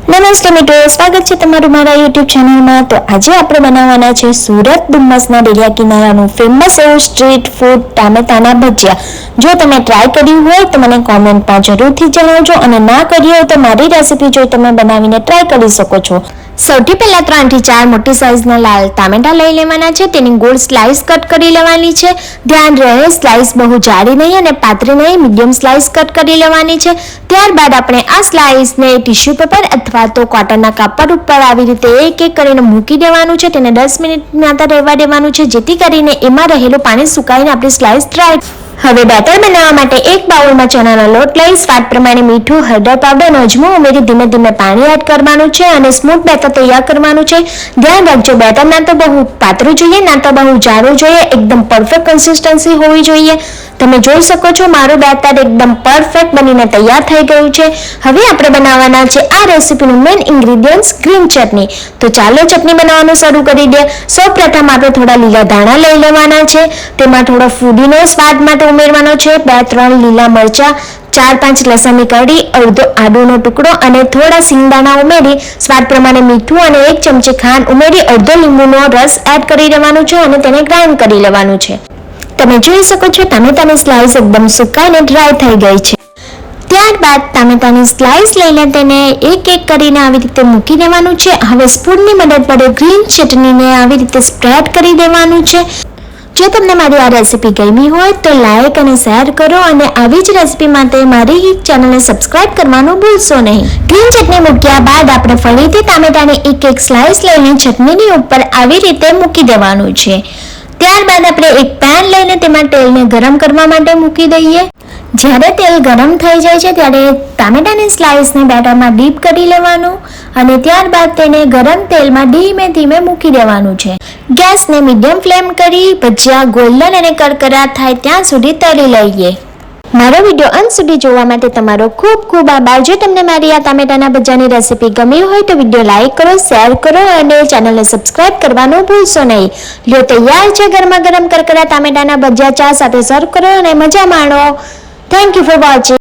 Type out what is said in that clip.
નમસ્તે મિત્રો, સ્વાગત છે તમારું મારા યુટ્યુબ ચેનલમાં। તો આજે આપણે બનાવવાના છે સુરત ડુમ્મસના દરિયા કિનારાનું ફેમસ એવું સ્ટ્રીટ ફૂડ ટામેટાના ભજીયા। જો તમે ટ્રાય કર્યું હોય તો મને કોમેન્ટમાં જરૂરથી જણાવજો, અને ના કરી હોય તો મારી રેસીપી જોઈ તમે બનાવીને ટ્રાય કરી શકો છો। સૌથી પહેલા 3 થી 4 મોટી સાઈઝના લાલ ટામેટા લઈ લેવાના છે, તેની ગોળ સ્લાઇસ કટ કરી લેવાની છે। ધ્યાન રહે સ્લાઇસ બહુ જાડી નહીં અને પાતળી નહીં, મીડિયમ સ્લાઇસ કટ કરી લેવાની છે। ત્યારબાદ આપણે આ સ્લાઇસને ટિશ્યુ પેપર અથવા તો કોટનના કાપડ ઉપર આવી રીતે એક એક કરીને મૂકી દેવાનું છે। તેને 10 મિનિટ માટે રહેવા દેવાનું છે, જેથી કરીને એમાં રહેલું પાણી સુકાઈને આપણી સ્લાઇસ ડ્રાય। હવે બેટર બનાવવા માટે એક બાઉલમાં ચણાનો લોટ લઈ સ્વાદ પ્રમાણે મીઠું, હળદર પાવડર અને અજમો ઉમેરી ધીમે ધીમે પાણી એડ કરવાનું છે અને સ્મૂથ બેટર તૈયાર કરવાનું છે। ધ્યાન રાખજો, બેટર ના તો બહુ પાતળું જોઈએ ના તો બહુ જાડું જોઈએ, એકદમ પરફેક્ટ કન્સિસ્ટન્સી હોવી જોઈએ। તમે જોઈ શકો છો મારું બેટર એકદમ પરફેક્ટ બનીને તૈયાર થઈ ગયું છે। હવે આપણે બનાવવાના છે આ રેસીપીનું મેઇન ઇન્ગ્રેડિયન્ટ્સ ગ્રીન ચટણી। તો ચાલો ચટણી બનાવવાનું શરૂ કરી દે। સૌપ્રથમ આપણે થોડા લીલા ધાણા લઈ લેવાના છે, તેમાં થોડો ફૂદીનો સ્વાદ માટે ઉમેરવાનો છે, 2-3 લીલા મરચા, 4-5 લસણની કળી, અડધો આદુનો ટુકડો અને થોડા સિંગદાણા ઉમેરી સ્વાદ પ્રમાણે મીઠું અને 1 ચમચી ખાંડ ઉમેરી અડધો લીંબુનો રસ એડ કરી દેવાનું છે અને તેને ગ્રાઇન્ડ કરી લેવાનું છે। તમે જોઈ શકો છો ટામેટાની સ્લાઇસ એકદમ સુકાઈને ડ્રાય થઈ ગઈ છે। ત્યારબાદ ટામેટાની સ્લાઇસ લઈને તેને એક એક કરીને આવી રીતે મૂકી દેવાનું છે। હવે સ્પૂનની મદદ વડે ગ્રીન ચટણીને આવી રીતે સ્પ્રેડ કરી દેવાનું છે। જો તમને મારી આ રેસીપી ગમી હોય તો લાઈક અને શેર કરો, અને આવી જ રેસીપી માટે મારી ચેનલને સબસ્ક્રાઇબ કરવાનું ભૂલશો નહીં। ગ્રીન ચટણી મૂક્યા બાદ આપણે ફરીથી ટામેટાની એક એક સ્લાઇસ લઈને ચટણીની ઉપર આવી રીતે મૂકી દેવાનું છે। ત્યારબાદ આપણે એક પેન લઈને તેમાં તેલને ગરમ કરવા માટે મૂકી દઈએ। જ્યારે તેલ ગરમ થઈ જાય છે ત્યારે ટામેટાની સ્લાઇસને બેટરમાં ડીપ કરી લેવાનું અને ત્યારબાદ તેને ગરમ તેલમાં ધીમે ધીમે મૂકી દેવાનું છે। ગેસને મીડિયમ ફ્લેમ કરી ભજીયા ગોલ્ડન અને કરકરા થાય ત્યાં સુધી તળી લઈએ। મારો વિડીયો અંત સુધી જોવા માટે તમારો ખૂબ ખૂબ આભાર। જો તમને મારી આ ટામેટાના ભજીયાની રેસીપી ગમી હોય તો વિડીયો લાઈક કરો, શેર કરો અને ચેનલને સબસ્ક્રાઇબ કરવાનું ભૂલશો નહીં। લ્યો, તૈયાર છે ગરમા ગરમ કરકરા ટામેટાના ભજીયા। ચા સાથે સર્વ કરો અને મજા માણો। Thank you for watching.